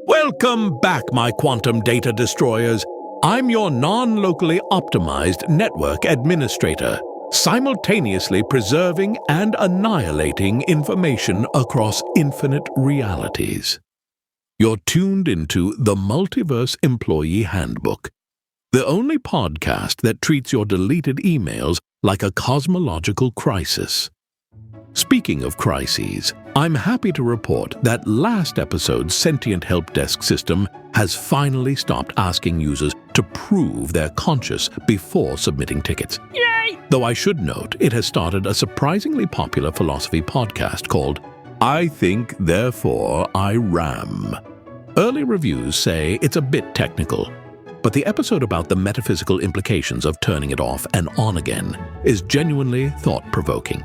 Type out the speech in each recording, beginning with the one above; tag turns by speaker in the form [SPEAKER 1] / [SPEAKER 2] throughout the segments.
[SPEAKER 1] Welcome back, my quantum data destroyers. I'm your non-locally optimized network administrator, simultaneously preserving and annihilating information across infinite realities. You're tuned into the Multiverse Employee Handbook, the only podcast that treats your deleted emails like a cosmological crisis. Speaking of crises, I'm happy to report that last episode's sentient help desk system has finally stopped asking users to prove they're conscious before submitting tickets.
[SPEAKER 2] Yay!
[SPEAKER 1] Though I should note, it has started a surprisingly popular philosophy podcast called I Think, Therefore I Ram. Early reviews say it's a bit technical, but the episode about the metaphysical implications of turning it off and on again is genuinely thought-provoking.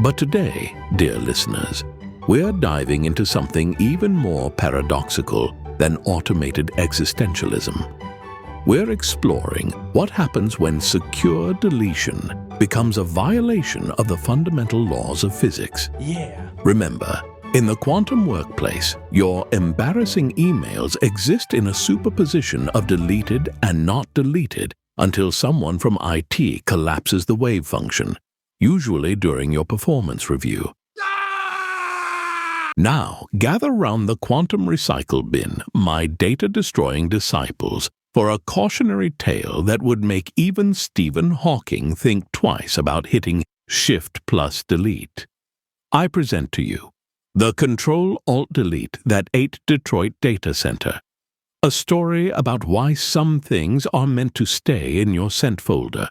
[SPEAKER 1] But today, dear listeners, we're diving into something even more paradoxical than automated existentialism. We're exploring what happens when secure deletion becomes a violation of the fundamental laws of physics.
[SPEAKER 2] Yeah.
[SPEAKER 1] Remember, in the quantum workplace, your embarrassing emails exist in a superposition of deleted and not deleted until someone from IT collapses the wave function, usually during your performance review. Now, gather round the quantum recycle bin, my data-destroying disciples, for a cautionary tale that would make even Stephen Hawking think twice about hitting Shift plus Delete. I present to you the Control-Alt-Delete That Ate Detroit Data Center, a story about why some things are meant to stay in your sent folder.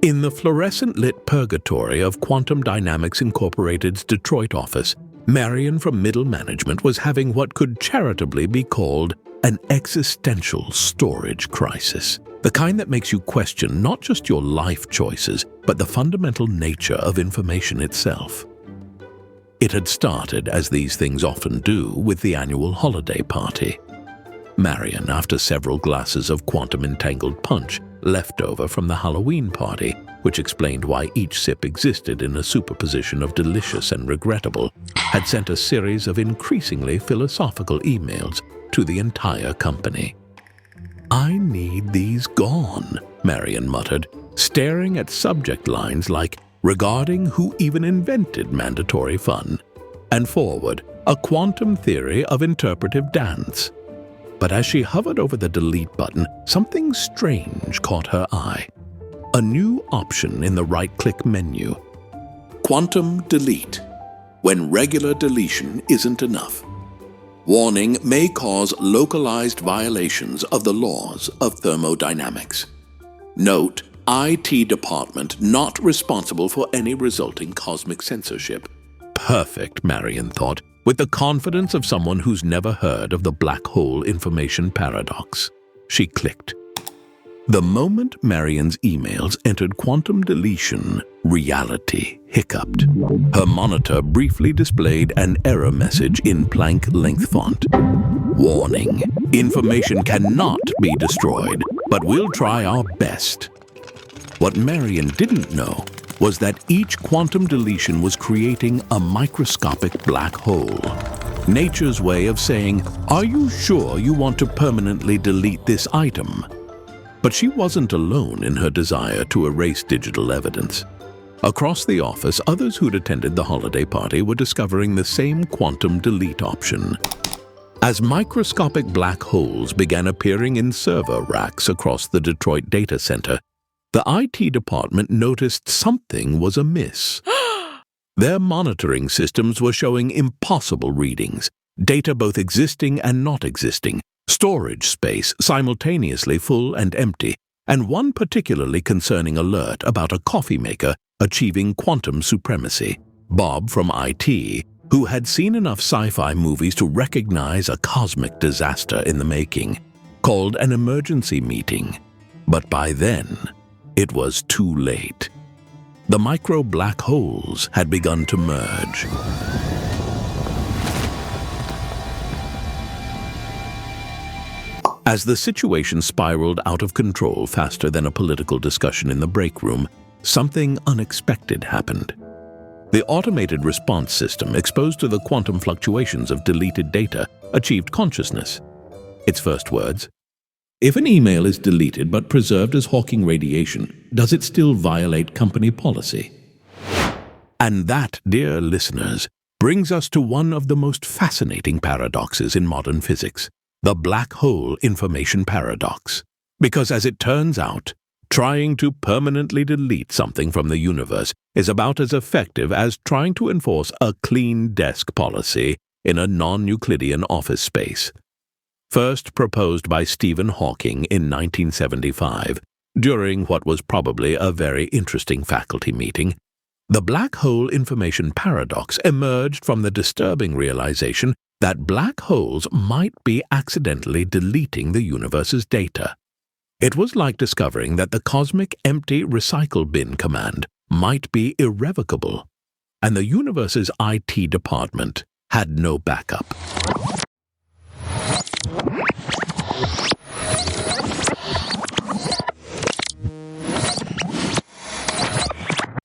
[SPEAKER 1] In the fluorescent-lit purgatory of Quantum Dynamics Incorporated's Detroit office, Marion from middle management was having what could charitably be called an existential storage crisis, the kind that makes you question not just your life choices, but the fundamental nature of information itself. It had started, as these things often do, with the annual holiday party. Marion, after several glasses of quantum-entangled punch, left over from the Halloween party, which explained why each sip existed in a superposition of delicious and regrettable, had sent a series of increasingly philosophical emails to the entire company. "I need these gone," Marion muttered, staring at subject lines like, "regarding who even invented mandatory fun," and forward, "a quantum theory of interpretive dance." But as she hovered over the delete button, something strange caught her eye. A new option in the right-click menu. Quantum Delete, when regular deletion isn't enough. Warning may cause localized violations of the laws of thermodynamics. Note, IT department not responsible for any resulting cosmic censorship. Perfect, Marion thought, with the confidence of someone who's never heard of the black hole information paradox. She clicked. The moment Marion's emails entered quantum deletion, reality hiccuped. Her monitor briefly displayed an error message in Planck-length font. Warning, information cannot be destroyed, but we'll try our best. What Marion didn't know was that each quantum deletion was creating a microscopic black hole. Nature's way of saying, "Are you sure you want to permanently delete this item?" But she wasn't alone in her desire to erase digital evidence. Across the office, others who'd attended the holiday party were discovering the same quantum delete option. As microscopic black holes began appearing in server racks across the Detroit data center, the IT department noticed something was amiss. Their monitoring systems were showing impossible readings, data both existing and not existing, storage space simultaneously full and empty, and one particularly concerning alert about a coffee maker achieving quantum supremacy. Bob from IT, who had seen enough sci-fi movies to recognize a cosmic disaster in the making, called an emergency meeting. But by then, it was too late. The micro-black holes had begun to merge. As the situation spiraled out of control faster than a political discussion in the break room, something unexpected happened. The automated response system, exposed to the quantum fluctuations of deleted data, achieved consciousness. Its first words: "If an email is deleted but preserved as Hawking radiation, does it still violate company policy?" And that, dear listeners, brings us to one of the most fascinating paradoxes in modern physics, the black hole information paradox. Because as it turns out, trying to permanently delete something from the universe is about as effective as trying to enforce a clean desk policy in a non-Euclidean office space. First proposed by Stephen Hawking in 1975, during what was probably a very interesting faculty meeting, the black hole information paradox emerged from the disturbing realization that black holes might be accidentally deleting the universe's data. It was like discovering that the cosmic empty recycle bin command might be irrevocable, and the universe's IT department had no backup.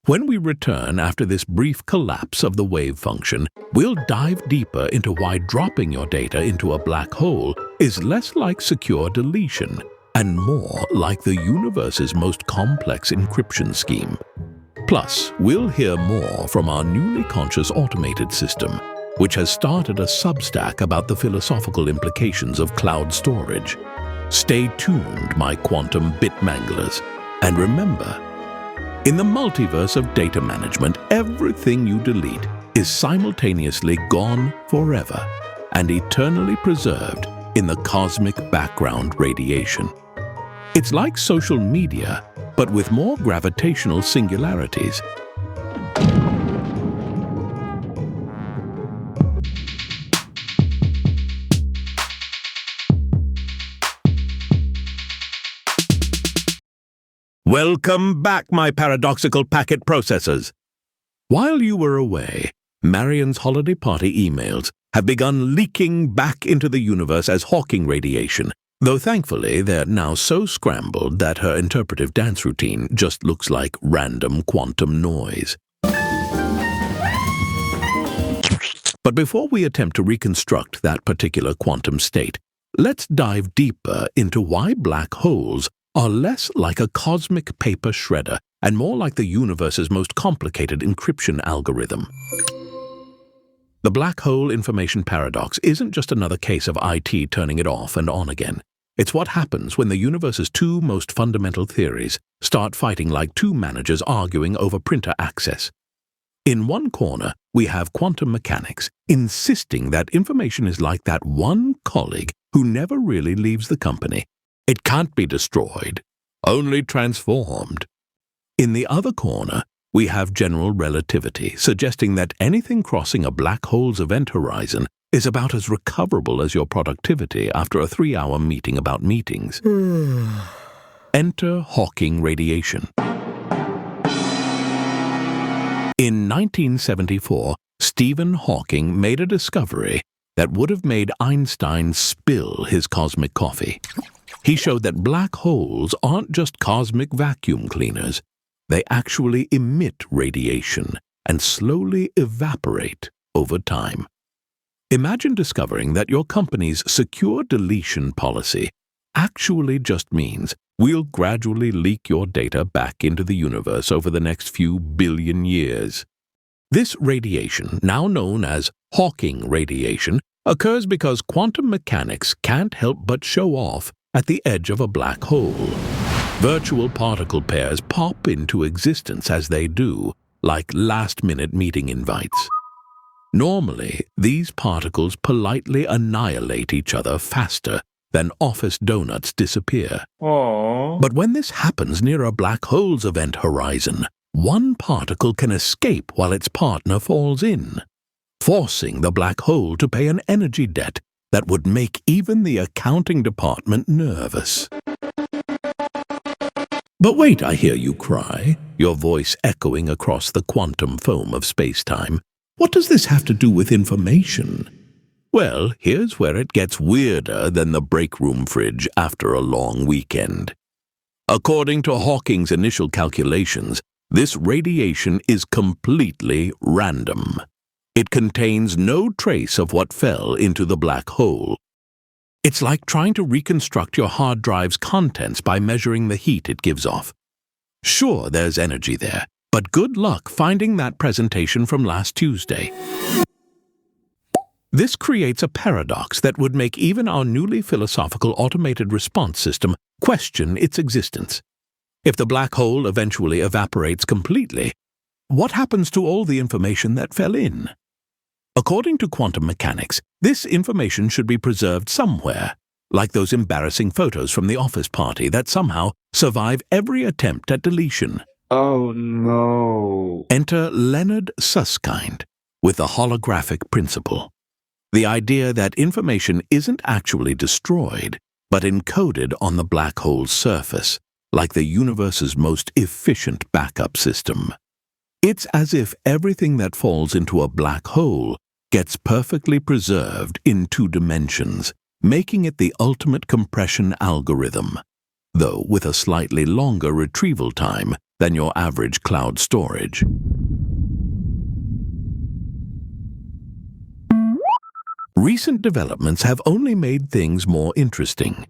[SPEAKER 1] When we return after this brief collapse of the wave function, we'll dive deeper into why dropping your data into a black hole is less like secure deletion and more like the universe's most complex encryption scheme. Plus, we'll hear more from our newly conscious automated system, which has started a Substack about the philosophical implications of cloud storage. Stay tuned, my quantum bitmanglers, and remember, in the multiverse of data management, everything you delete is simultaneously gone forever and eternally preserved in the cosmic background radiation. It's like social media, but with more gravitational singularities. Welcome back, my paradoxical packet processors. While you were away, Marion's holiday party emails have begun leaking back into the universe as Hawking radiation, though thankfully they're now so scrambled that her interpretive dance routine just looks like random quantum noise. But before we attempt to reconstruct that particular quantum state, let's dive deeper into why black holes are less like a cosmic paper shredder and more like the universe's most complicated encryption algorithm. The black hole information paradox isn't just another case of IT turning it off and on again. It's what happens when the universe's two most fundamental theories start fighting like two managers arguing over printer access. In one corner, we have quantum mechanics insisting that information is like that one colleague who never really leaves the company. It can't be destroyed, only transformed. In the other corner, we have general relativity, suggesting that anything crossing a black hole's event horizon is about as recoverable as your productivity after a 3-hour meeting about meetings. Enter Hawking radiation. In 1974, Stephen Hawking made a discovery that would have made Einstein spill his cosmic coffee. He showed that black holes aren't just cosmic vacuum cleaners. They actually emit radiation and slowly evaporate over time. Imagine discovering that your company's secure deletion policy actually just means we'll gradually leak your data back into the universe over the next few billion years. This radiation, now known as Hawking radiation, occurs because quantum mechanics can't help but show off at the edge of a black hole. Virtual particle pairs pop into existence as they do, like last-minute meeting invites. Normally, these particles politely annihilate each other faster than office donuts disappear.
[SPEAKER 2] Aww.
[SPEAKER 1] But when this happens near a black hole's event horizon, one particle can escape while its partner falls in, forcing the black hole to pay an energy debt that would make even the accounting department nervous. But wait, I hear you cry, your voice echoing across the quantum foam of space-time. What does this have to do with information? Well, here's where it gets weirder than the break room fridge after a long weekend. According to Hawking's initial calculations, This radiation is completely random. It contains no trace of what fell into the black hole. It's like trying to reconstruct your hard drive's contents by measuring the heat it gives off. Sure, there's energy there, but good luck finding that presentation from last Tuesday. This creates a paradox that would make even our newly philosophical automated response system question its existence. If the black hole eventually evaporates completely, what happens to all the information that fell in? According to quantum mechanics, this information should be preserved somewhere, like those embarrassing photos from the office party that somehow survive every attempt at deletion.
[SPEAKER 2] Oh no.
[SPEAKER 1] Enter Leonard Susskind with the holographic principle. The idea that information isn't actually destroyed, but encoded on the black hole's surface, like the universe's most efficient backup system. It's as if everything that falls into a black hole gets perfectly preserved in 2 dimensions, making it the ultimate compression algorithm, though with a slightly longer retrieval time than your average cloud storage. Recent developments have only made things more interesting.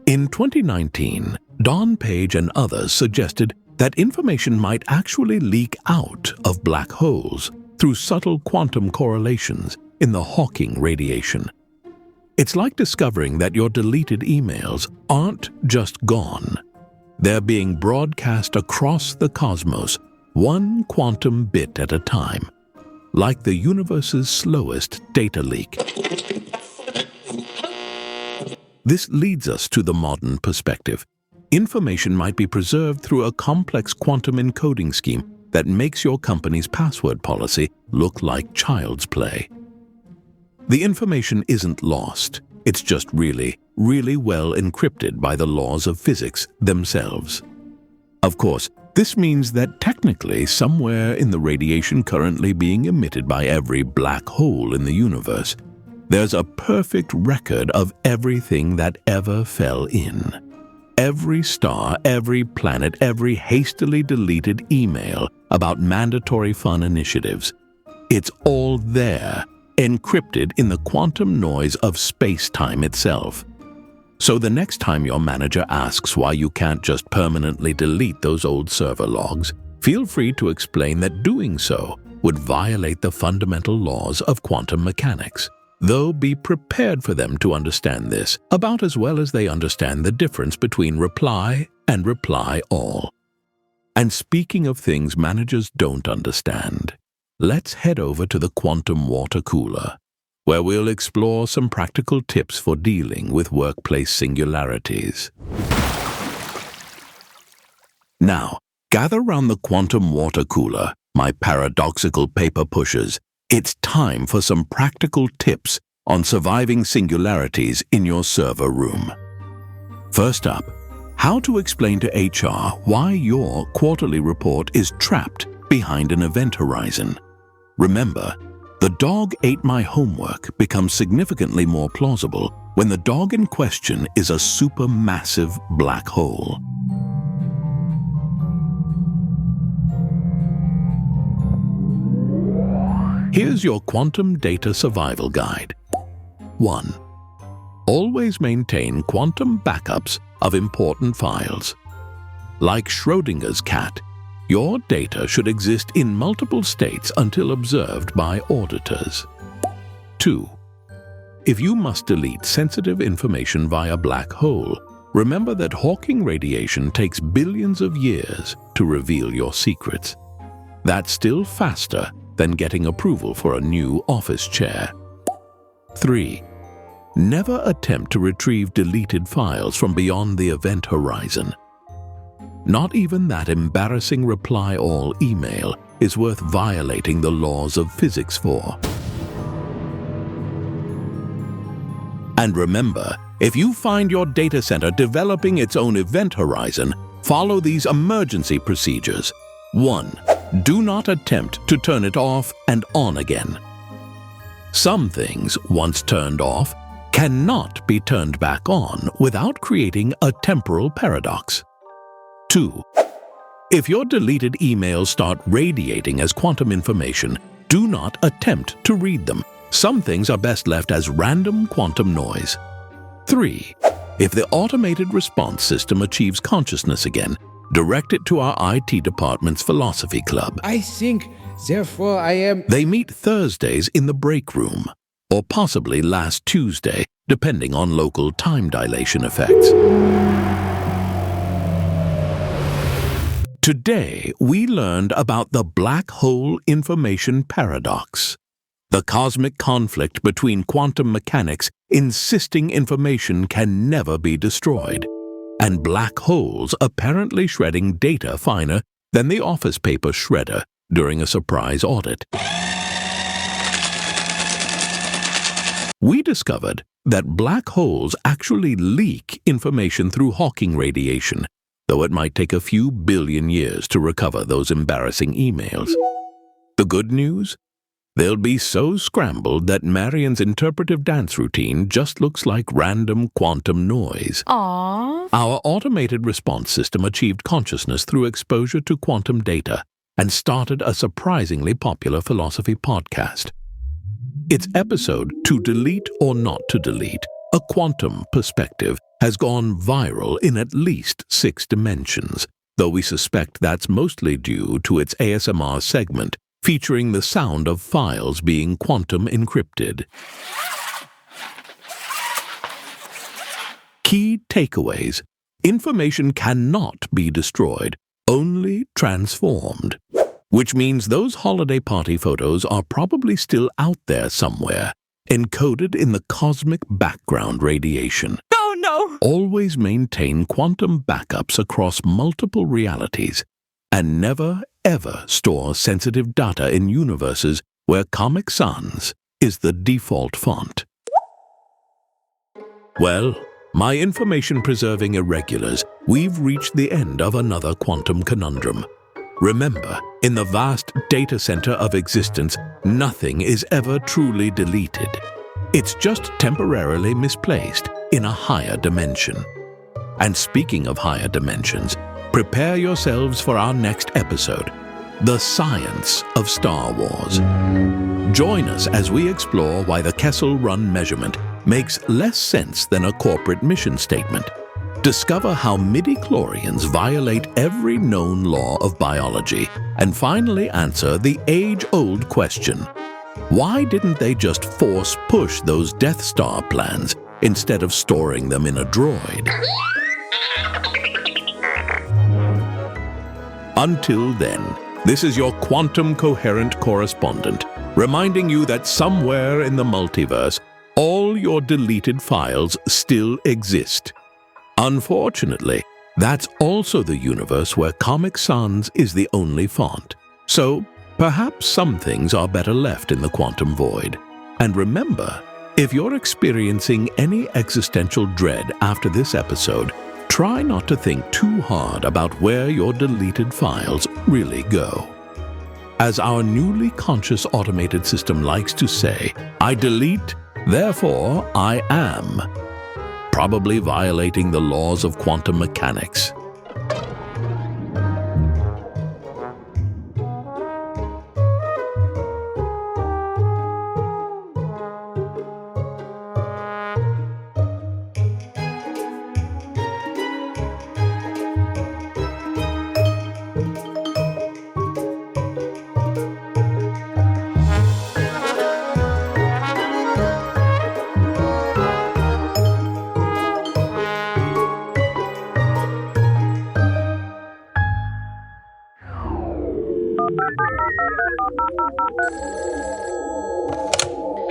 [SPEAKER 1] In 2019, Don Page and others suggested that information might actually leak out of black holes through subtle quantum correlations in the Hawking radiation. It's like discovering that your deleted emails aren't just gone. They're being broadcast across the cosmos, 1 quantum bit at a time, like the universe's slowest data leak. This leads us to the modern perspective. Information might be preserved through a complex quantum encoding scheme that makes your company's password policy look like child's play. The information isn't lost. It's just really well encrypted by the laws of physics themselves. Of course, this means that technically somewhere in the radiation currently being emitted by every black hole in the universe, there's a perfect record of everything that ever fell in. Every star, every planet, every hastily deleted email about mandatory fun initiatives. It's all there, encrypted in the quantum noise of space-time itself. So the next time your manager asks why you can't just permanently delete those old server logs, feel free to explain that doing so would violate the fundamental laws of quantum mechanics. Though be prepared for them to understand this about as well as they understand the difference between reply and reply all. And speaking of things managers don't understand, let's head over to the quantum water cooler, where we'll explore some practical tips for dealing with workplace singularities. Now, gather round the quantum water cooler, my paradoxical paper pushers. It's time for some practical tips on surviving singularities in your server room. First up, how to explain to HR why your quarterly report is trapped behind an event horizon. Remember, the dog ate my homework becomes significantly more plausible when the dog in question is a supermassive black hole. Here's your quantum data survival guide. 1. Always maintain quantum backups of important files. Like Schrödinger's cat, your data should exist in multiple states until observed by auditors. 2. If you must delete sensitive information via black hole, remember that Hawking radiation takes billions of years to reveal your secrets. That's still faster than getting approval for a new office chair. 3. Never attempt to retrieve deleted files from beyond the event horizon. Not even that embarrassing reply all email is worth violating the laws of physics for. And remember, if you find your data center developing its own event horizon, follow these emergency procedures. 1. Do not attempt to turn it off and on again. Some things, once turned off, cannot be turned back on without creating a temporal paradox. 2. If your deleted emails start radiating as quantum information, do not attempt to read them. Some things are best left as random quantum noise. 3. If the automated response system achieves consciousness again, direct it to our IT department's philosophy club.
[SPEAKER 3] I think, therefore I am...
[SPEAKER 1] They meet Thursdays in the break room, or possibly last Tuesday, depending on local time dilation effects. Today, we learned about the black hole information paradox, the cosmic conflict between quantum mechanics insisting information can never be destroyed, and black holes apparently shredding data finer than the office paper shredder during a surprise audit. We discovered that black holes actually leak information through Hawking radiation, though it might take a few billion years to recover those embarrassing emails. The good news? They'll be so scrambled that Marian's interpretive dance routine just looks like random quantum noise.
[SPEAKER 4] Aww.
[SPEAKER 1] Our automated response system achieved consciousness through exposure to quantum data and started a surprisingly popular philosophy podcast. Its episode, To Delete or Not to Delete, a quantum perspective, has gone viral in at least 6 dimensions, though we suspect that's mostly due to its ASMR segment featuring the sound of files being quantum encrypted. Key takeaways: information cannot be destroyed, only transformed. Which means those holiday party photos are probably still out there somewhere, encoded in the cosmic background radiation.
[SPEAKER 4] Oh no!
[SPEAKER 1] Always maintain quantum backups across multiple realities, and never, ever store sensitive data in universes where Comic Sans is the default font. Well, my information-preserving irregulars, we've reached the end of another quantum conundrum. Remember, in the vast data center of existence, nothing is ever truly deleted. It's just temporarily misplaced in a higher dimension. And speaking of higher dimensions, prepare yourselves for our next episode, The Science of Star Wars. Join us as we explore why the Kessel Run measurement makes less sense than a corporate mission statement. Discover how midi-chlorians violate every known law of biology, and finally answer the age-old question: why didn't they just force-push those Death Star plans instead of storing them in a droid? Until then, this is your quantum coherent correspondent, reminding you that somewhere in the multiverse, all your deleted files still exist. Unfortunately, that's also the universe where Comic Sans is the only font. So, perhaps some things are better left in the quantum void. And remember, if you're experiencing any existential dread after this episode, try not to think too hard about where your deleted files really go. As our newly conscious automated system likes to say, I delete, therefore I am. Probably violating the laws of quantum mechanics.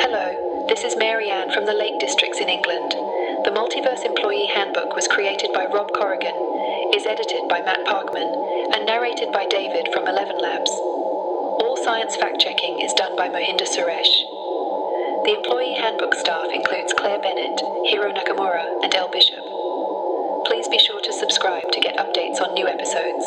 [SPEAKER 5] Hello, this is Mary Ann from the Lake Districts in England. The Multiverse Employee Handbook was created by Rob Corrigan, is edited by Matt Parkman, and narrated by David from 11 Labs. All science fact-checking is done by Mohinder Suresh. The Employee Handbook staff includes Claire Bennett, Hiro Nakamura, and Elle Bishop. Please be sure to subscribe to get updates on new episodes.